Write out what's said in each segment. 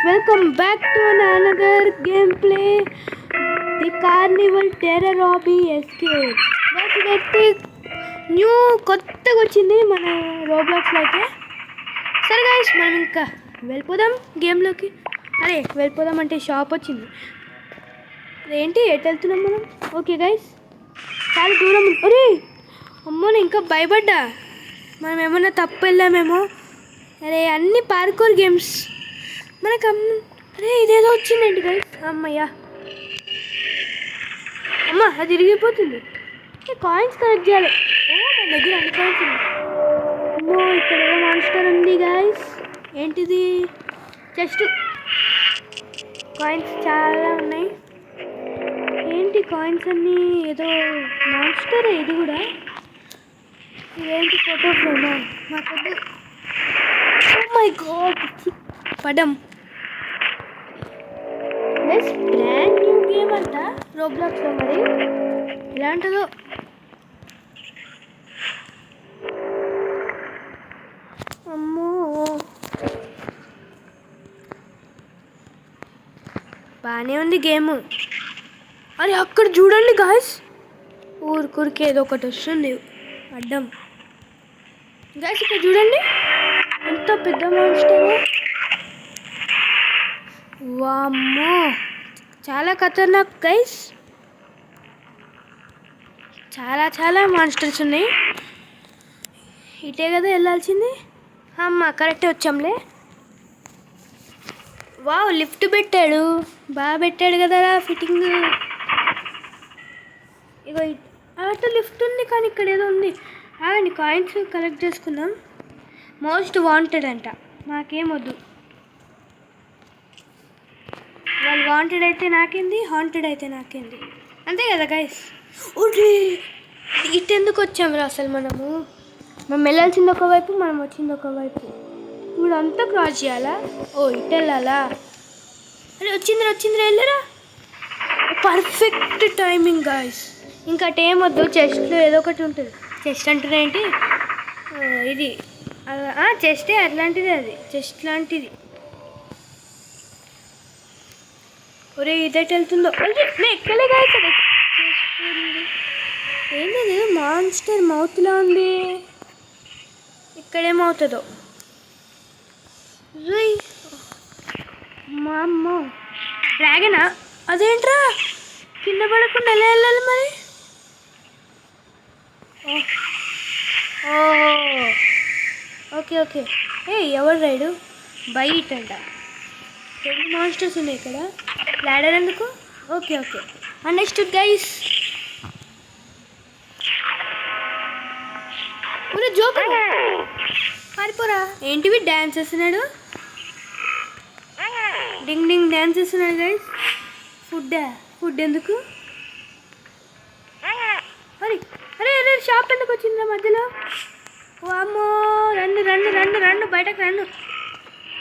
welcome back to another gameplay. The Carnival Terror Hobby Escape. ఇదైతే new కొత్తగా వచ్చింది మన రోబ్లాక్స్లో అయితే. సరే గైస్, మనం ఇంకా వెళ్ళిపోదాం గేమ్లోకి. అరే వెళ్ళిపోదాం అంటే షాప్ వచ్చింది. ఏంటి ఎటు వెళ్తున్నాం మనం? ఓకే గైస్, చాలా దూరం. అరే అమ్మో, నేను ఇంకా భయపడ్డా మనం ఏమన్నా తప్పు వెళ్ళామేమో. అరే అన్ని పార్కూర్ గేమ్స్ మనకు. అరే ఇదేదో వచ్చిందండి గైస్. అమ్మయ్యా, అమ్మ అది ఇరిగిపోతుంది. కాయిన్స్ కలెక్ట్ చేయాలి. ఓ మన దగ్గర అన్ని కాయిన్స్ ఉన్నాయి. అమ్మో ఇక్కడ ఏదో మాన్స్టర్ ఉంది గైస్. ఏంటిది? జస్ట్ కాయిన్స్ చాలా ఉన్నాయి. ఏంటి కాయిన్స్ అన్నీ? ఏదో మాన్స్టర్ ఇది కూడా. ఇదేంటి? ఫోటో ఫ్రేమా? మాకు ఓ మై గాడ్, పడం. నెక్స్ట్ బ్రాండ్ న్యూ గేమ్ అంట రోబ్లాక్స్లో. మరి ఎలా ఉంటుందో. అమ్మో బాగానే ఉంది గేమ్. అరే అక్కడ చూడండి గాయస్, ఊరికూరికి ఏదో ఒకటి వస్తుంది అడ్డం. గాయస్ ఇక్కడ చూడండి, ఎంత పెద్ద మాన్స్టర్. వామ్మో, చాలా ఖతర్నాక్ గైస్. చాలా చాలా మాన్స్టర్స్ ఉన్నాయి. ఇటే కదా వెళ్ళాల్సింది. అమ్మ కరెక్టే వచ్చాంలే. వావ్, లిఫ్ట్ పెట్టాడు. బాగా పెట్టాడు కదా ఫిట్టింగ్. ఇగో అటు లిఫ్ట్ ఉంది, కానీ ఇక్కడ ఏదో ఉంది. ఆగండి, కాయిన్స్ కలెక్ట్ చేసుకుందాం. మోస్ట్ వాంటెడ్ అంట. మాకేమొద్దు. వాళ్ళు వాంటెడ్ అయితే నాకేంది, హాంటెడ్ అయితే నాకేంది, అంతే కదా గైస్. ఓకే, ఇటు ఎందుకు వచ్చాము రా అసలు? మనం వెళ్ళాల్సింది ఒకవైపు, మనం వచ్చింది ఒకవైపు. ఇప్పుడు అంతా క్రాస్ చేయాలా? ఓ ఇటు వెళ్ళాలా? అరే వచ్చిందిరా వెళ్ళరా. Perfect timing guys. ఇంకా టైం వద్దు. చెస్ట్లో ఏదో ఒకటి ఉంటుంది. చెస్ట్ అంటున్నాయేంటి? ఇది చెస్టే అట్లాంటిది, అది చెస్ట్ లాంటిది. ఒరే ఇదైతే వెళ్తుందో? ఎక్కలే గాయస్. ఏంటది? మాన్స్టర్ మౌత్లా ఉంది. ఇక్కడేమవుతుందో? మా అమ్మ, డ్రాగనా? అదేంట్రా కింద పడకుండా ఎలా వెళ్ళాలి మరి? Okay okay. ఎవరు రైడు? బయట అంట. రెండు మాన్స్టర్స్ ఉన్నాయి ఇక్కడ. ల్యాడర్ ఎందుకు? Okay okay, understood guys. ఒరే జోకర్, పారిపోరా. ఏంటివి డ్యాన్స్ చేస్తున్నాడు? డింగ్ డింగ్ డ్యాన్స్ చేస్తున్నాడు గైస్. ఫుడ్ ఎందుకు? అరే అరే అరే, షాప్ ఎందుకు వచ్చిందా మధ్యలో? అమ్మో, రండు బయటకు రండు.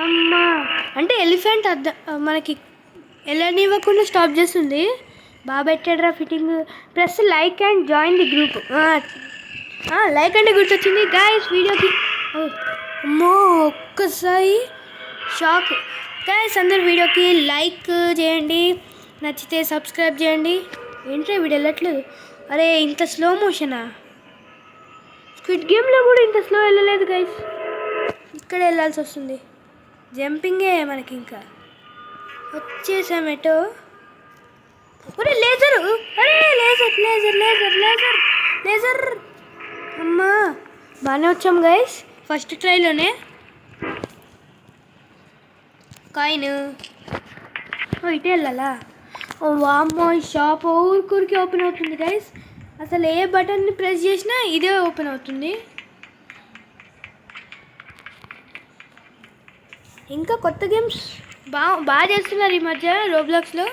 అమ్మా, అంటే ఎలిఫెంట్ మనకి వెళ్ళనివ్వకుండా స్టాప్ చేస్తుంది. బాగా పెట్టాడురా fitting. Plus like and join the group. Like అంటే గుర్తొచ్చింది గాయస్ వీడియోకి. అమ్మో ఒక్కసారి షాక్ గాయస్. అందరు వీడియోకి లైక్ చేయండి, నచ్చితే సబ్స్క్రైబ్ చేయండి. ఏంట్రా వీడు వెళ్ళట్లేదు? అరే ఇంత స్లో మోషనా? స్క్విడ్ గేమ్లో కూడా ఇంత స్లో వెళ్ళలేదు గైస్. ఇక్కడ వెళ్ళాల్సి వస్తుంది. జంపింగే మనకి. ఇంకా వచ్చేసాం ఎటో. ఒరే లేజరు! అరే లేజర్. అమ్మా బాగానే వచ్చాం గైస్ ఫస్ట్ ట్రైలోనే. కాయిన్. ఇటే వెళ్ళాలా? వామ్మో, ఈ షాప్ ఊరికి ఓపెన్ అవుతుంది గైస్. అసలు ఏ బటన్ని ప్రెస్ చేసినా ఇదే ఓపెన్ అవుతుంది. ఇంకా కొత్త గేమ్స్ బాగా చేస్తున్నారు ఈ మధ్య రోబ్లాక్స్లో.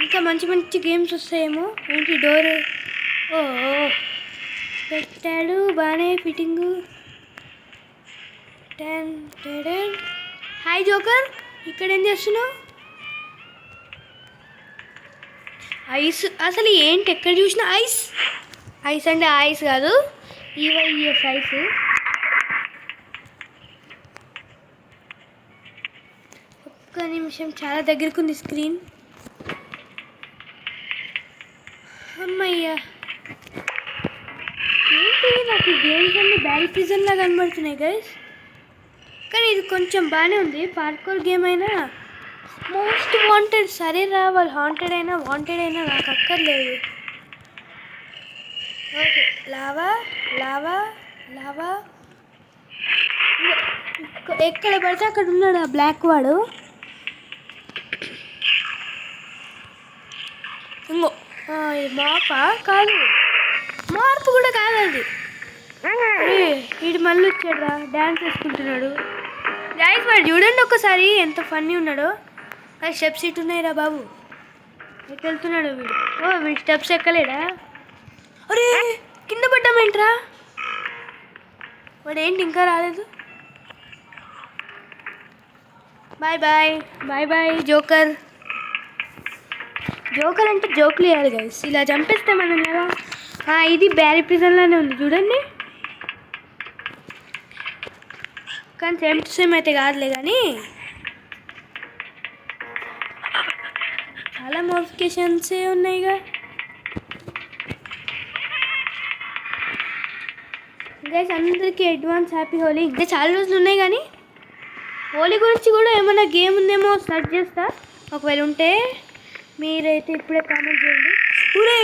ఇంకా మంచి గేమ్స్ వస్తాయేమో. ఏంటి డోర్? ఓ పెట్టాడు బాగానే ఫిట్టింగు. హాయ్ జోకర్, ఇక్కడ ఏం చేస్తున్నావు? ఐస్. అసలు ఏంటి ఎక్కడ చూసినా ఐస్ అంటే ఐస్ కాదు, ఈవైఎస్ ఐస్. ఒక్క నిమిషం, చాలా దగ్గరకు ఉంది స్క్రీన్. అమ్మయ్యా, ఏంటి నాకు గేమ్స్ అన్ని బ్యాల్ ప్రిజన్ లాగా కనబడుతున్నాయి గైస్. కానీ ఇది కొంచెం బాగానే ఉంది. పార్కోర్ గేమ్ అయినా మోస్ట్ వాంటెడ్. సరే రా, వాళ్ళు హాంటెడ్ అయినా వాంటెడ్ అయినా నాకు అక్కర్లేదు. Okay, lava lava lava. ఎక్కడ పడితే అక్కడ ఉన్నాడు ఆ బ్లాక్ వాడు. ఇంకో మార్పా కాదు, మార్పు కూడా కాదు అది. వీడు మళ్ళీ వచ్చాడు, డ్యాన్స్ వేసుకుంటున్నాడు. గైస్ వాడు చూడండి ఒకసారి ఎంత ఫన్నీ ఉన్నాడో. అది స్టెప్స్ ఇటు ఉన్నాయిరా బాబు. ఎక్కడ వెళ్తున్నాడు వీడు? వీడు స్టెప్స్ ఎక్కలేడా? అరే కింద పడ్డామేంట్రా? వాడు ఏంటి ఇంకా రాలేదు? Bye bye bye bye joker. Joker అంటే జోకులు వేయాలి గైస్, ఇలా చంపేస్తే మనం కదా. ఇది బ్యారీ ప్రిజన్లోనే ఉంది చూడండి. కానీ సేమ్ టు సేమ్ అయితే కాదులే, కానీ చాలా మోడిఫికేషన్సే ఉన్నాయిగా. గైస్ అందరికీ అడ్వాన్స్ హ్యాపీ హోలీ. ఇంకా చాలా రోజులు ఉన్నాయి, కానీ హోలీ గురించి కూడా ఏమైనా గేమ్ ఉందేమో సెర్చ్ చేస్తా. ఒకవేళ ఉంటే మీరైతే ఇప్పుడే కామెంట్ చేయండి. ఊరే,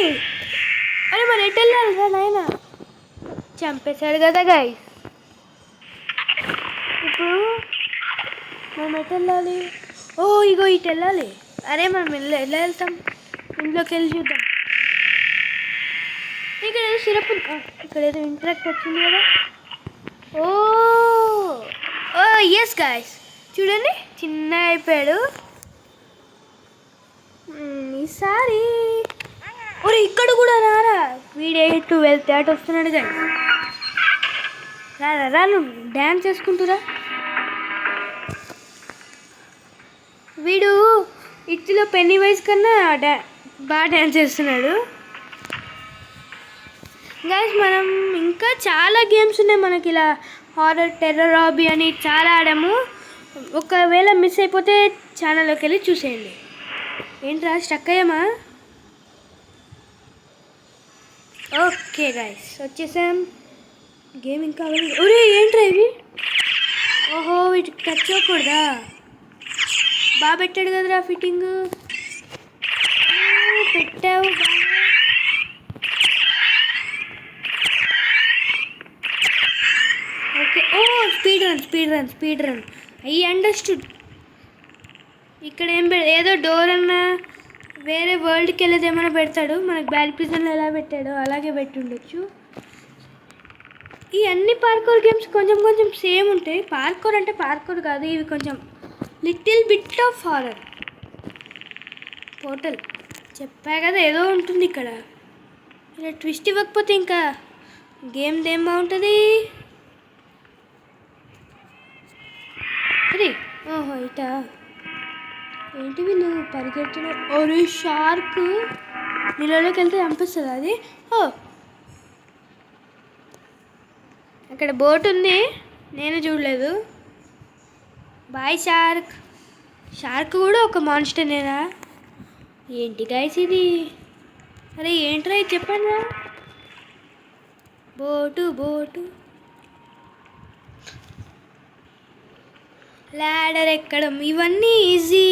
అరే మరి ఎటు వెళ్ళాలిరా నాయన? చంపేశాడు కదా గైస్. ఇప్పుడు మనం ఎటు వెళ్ళాలి? ఇగో ఇటు వెళ్ళాలి. అరే మనం ఎలా వెళ్తాం? ఇంట్లోకి వెళ్ళి చూద్దాం. ఇక్కడ ఏదో సిరప్, ఇక్కడ ఏదో ఇంటరాక్ట్ వచ్చింది కదా. ఎస్ గాయస్, చూడండి చిన్నగా అయిపోయాడు ఈసారి. ఒరే ఇక్కడ కూడా రారా, వీడే ఇటు వెళ్తే అటు వస్తున్నాడు కానీ. రారా రా, నువ్వు డ్యాన్స్ చేసుకుంటురా. వీడు ఇట్లో పెన్నీ వైజ్ కన్నా బాగా డ్యాన్స్ చేస్తున్నాడు. గైస్ మనం ఇంకా చాలా గేమ్స్ ఉన్నాయి మనకి, ఇలా హారర్, టెర్రర్ హాబీ అని చాలా ఆడాము. ఒకవేళ మిస్ అయిపోతే ఛానల్లోకి వెళ్ళి చూసేయండి. ఏంట్రా స్టక్ అయ్యామా? ఓకే గైస్ వచ్చేసాం. గేమ్ ఇంకా ఒరే ఏంట్రా ఇవి? ఓహో వీటికి టచ్ అవ్వకూడదా? బాగా పెట్టాడు కదరా ఫిట్టింగ్. పెట్టావు okay. Speed run I understood. ఇక్కడ ఏం ఏదో డోర్ అన్నా వేరే వరల్డ్కి వెళ్ళేది ఏమైనా పెడతాడు. మనకు బ్యాల్ ప్రిజన్లో ఎలా పెట్టాడో అలాగే పెట్టి ఉండొచ్చు. ఈ అన్ని పార్కోర్ గేమ్స్ కొంచెం కొంచెం సేమ్ ఉంటాయి. పార్కోర్ అంటే పార్కోర్ కాదు, ఇవి కొంచెం little bit of horror. Portal చెప్పా కదా ఏదో ఉంటుంది ఇక్కడ. ఇలా ట్విస్ట్ ఇవ్వకపోతే ఇంకా గేమ్ ఏం బాగుంటుంది. అరే ఓహో ఇటా, ఏంటి వీళ్ళు పరిగెడుతున్నారు? ఒరే షార్క్ నీళ్ళలోకి వెళ్తే చంపిస్తుంది అది. అక్కడ బోట్ ఉంది, నేను చూడలేదు. Bye shark. షార్క్ కూడా ఒక మాన్స్టర్నేనా? ఏంటి గైస్ ఇది? అరే ఏంట్రా ఇది చెప్పండి రా. బోటు ల్యాడర్ ఎక్కడం ఇవన్నీ ఈజీ.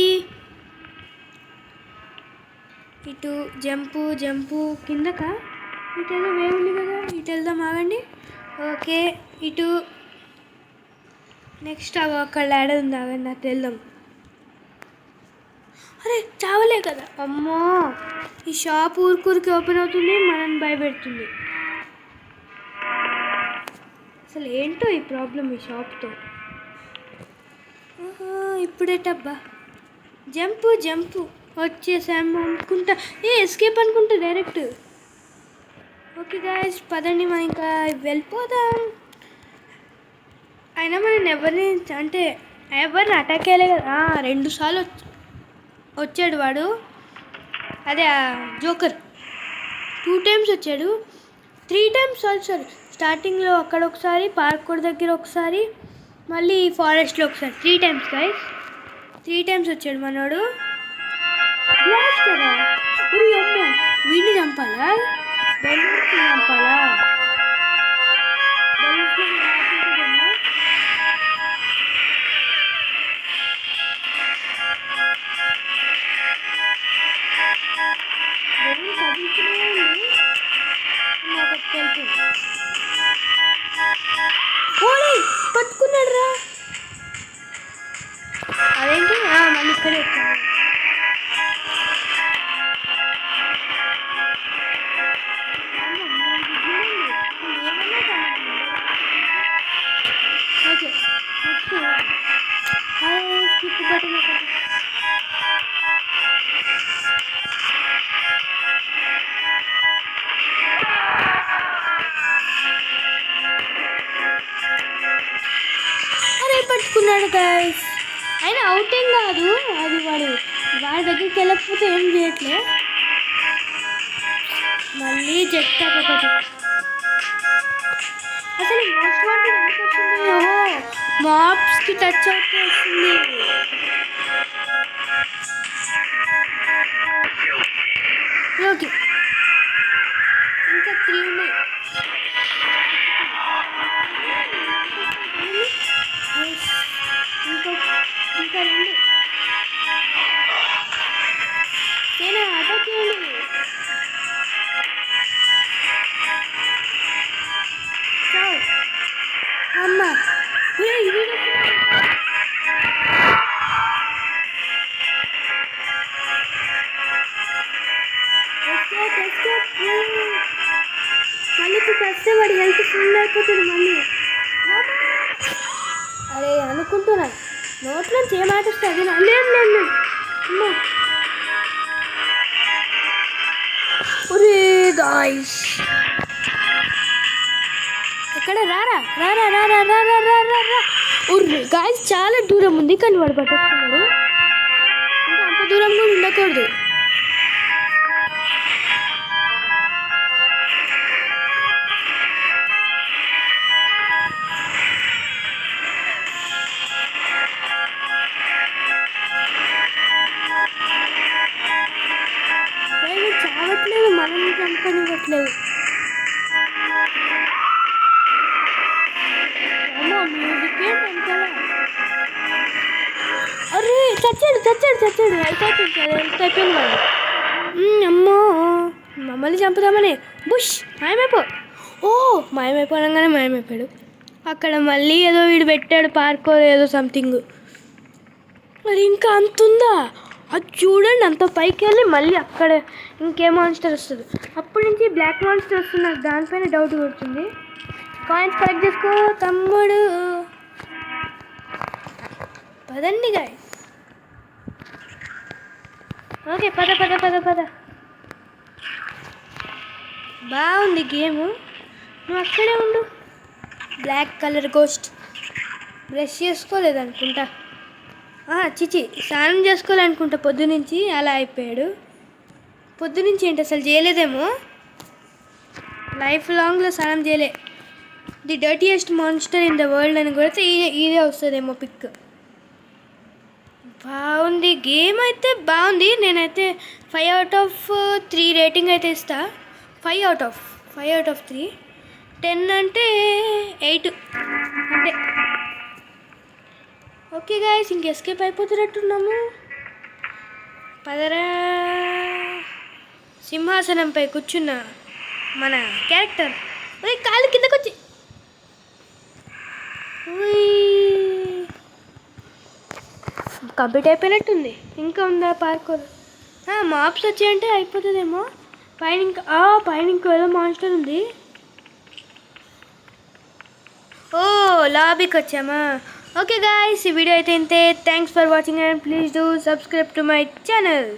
ఇటు జంపు కిందకా? ఇటు ఏదో వే ఉంది కదా, ఇటు వెళ్దాం ఆగండి. ఓకే ఇటు నెక్స్ట్ అక్కడ ల్యాడర్ ఉంది, ఆగండి అటు వెళ్దాం. అరే చావలే కదా. అమ్మో ఈ షాప్ ఊరికి ఓపెన్ అవుతుంది, మనల్ని భయపెడుతుంది. అసలు ఏంటో ఈ ప్రాబ్లం ఈ షాప్తో. ఇప్పుడేటబ్బా జంపు వచ్చేసాము అనుకుంటా. ఎస్కేప్ అనుకుంటా డైరెక్ట్. ఓకే గాయస్ పదండి మనం ఇంకా వెళ్ళిపోదాం. అయినా మనం ఎవరిని అటాక్ చేయలే కదా. 2 సార్లు వచ్చాడు వాడు, అదే జోకర్. 2 times వచ్చాడు, 3 times సారీ. స్టార్టింగ్లో అక్కడ ఒకసారి, పార్కోర్ దగ్గర ఒకసారి, మళ్ళీ ఫారెస్ట్లో ఒకసారి. 3 times గైస్. 3 టైమ్స్ వచ్చాడు మనోడు. బ్లాస్టరా? ఒరి అమ్మో, వీడిని చంపాలా? బెలూన్స్ చంపాలా? పట్టుకున్నాడు రా. అదేంటి మళ్ళీ ఇక్కడే వచ్చాను. ఓకే స్కిప్ బటన్ ఒకటి. పట్టుకున్నాడు గైస్. అయినా అవుట్ ఏం కాదు, అది వాడి దగ్గరికి వెళ్ళకపోతే ఏం చేయట్లే. మళ్ళీ జెట్ టాప్ ఒకటి. అసలు మోస్ట్ వాంటెడ్ ఎందుకు వస్తుంది? మాప్స్కి టచ్ అవుతూ వస్తుంది. ఓకే ఇంకా 3 ఉన్నాయి. ఇంకా 2. నేను అటాక్ చేయండి. అమ్మా మళ్ళీ వస్తే వాడి హెల్త్ ఫుల్ అయిపోతుంది మళ్ళీ. అరే అనుకుంటున్నా నోట్లోంచి ఏం ఆటిస్తుంది. లేదు లేదు అమ్మా. ఒరే గాయ్స్, ఎక్కడ రారా రారా రారా రారా రారా రా. ఒర్రే గాయ్స్, చాలా దూరం ఉంది కానీ వాడు పట్టేసుకున్నాడు. ఇంకా అంత దూరంలో ఉండకూడదు. చావట్లేదు, మనల్ని చంపనివ్వట్లేదు. మ్యూజిక్ ఏంటంటారా? అరే చచ్చాడు చచ్చాడు చచ్చాడు. అయిపోయింది వాడు. అమ్మో, మమ్మల్ని చంపుదామని బుష్ మాయమైపో. మాయమైపోనగానే మాయమైపోయాడు. అక్కడ మళ్ళీ ఏదో వీడు పెట్టాడు పార్కోర్ ఏదో సంథింగ్. మరి ఇంకా అంతుందా? అది చూడండి, అంత పైకి వెళ్ళి మళ్ళీ అక్కడ ఇంకే మాన్స్టర్ వస్తుంది. అప్పటి నుంచి బ్లాక్ మాన్స్టర్ వస్తుంది. నాకు దానిపైన డౌట్ కొడుతుంది. కాయిన్స్ కలెక్ట్ చేసుకో తమ్ముడు. పదండి గాయ్. ఓకే పద పద పద పద. బాగుంది గేము. నువ్వు అక్కడే ఉండు. బ్లాక్ కలర్ గోస్ట్ బ్రష్ చేసుకోలేదనుకుంటా. చిచి స్నానం చేసుకోవాలనుకుంటా. పొద్దునుంచి అలా అయిపోయాడు. పొద్దునుంచి ఏంటి అసలు చేయలేదేమో. లైఫ్ లాంగ్లో స్నానం చేయలే. The dirtiest monster in the world అని కూడా ఇదే వస్తుందేమో పిక్. బాగుంది గేమ్ అయితే బాగుంది. నేనైతే 5/3 రేటింగ్ అయితే ఇస్తా. 5/3. 10 అంటే 8 అంటే. ఓకే గాయస్, ఇంక ఎస్కేప్ అయిపోతున్నట్టున్నాము. పదరా. సింహాసనంపై కూర్చున్న మన క్యారెక్టర్ కాలు కిందకు వచ్చి కంప్లీట్ అయిపోయినట్టుంది. ఇంకా ఉందా పార్కోర్? మాప్స్ వచ్చాయంటే అయిపోతుందేమో. పైన ఇంకో ఏదో మాన్స్టర్ ఉంది. లాబీకి వచ్చామా? ఓకే గాయ్స్, ఈ వీడియో అయితే ఇంతే. Thanks for watching and please do subscribe to my channel.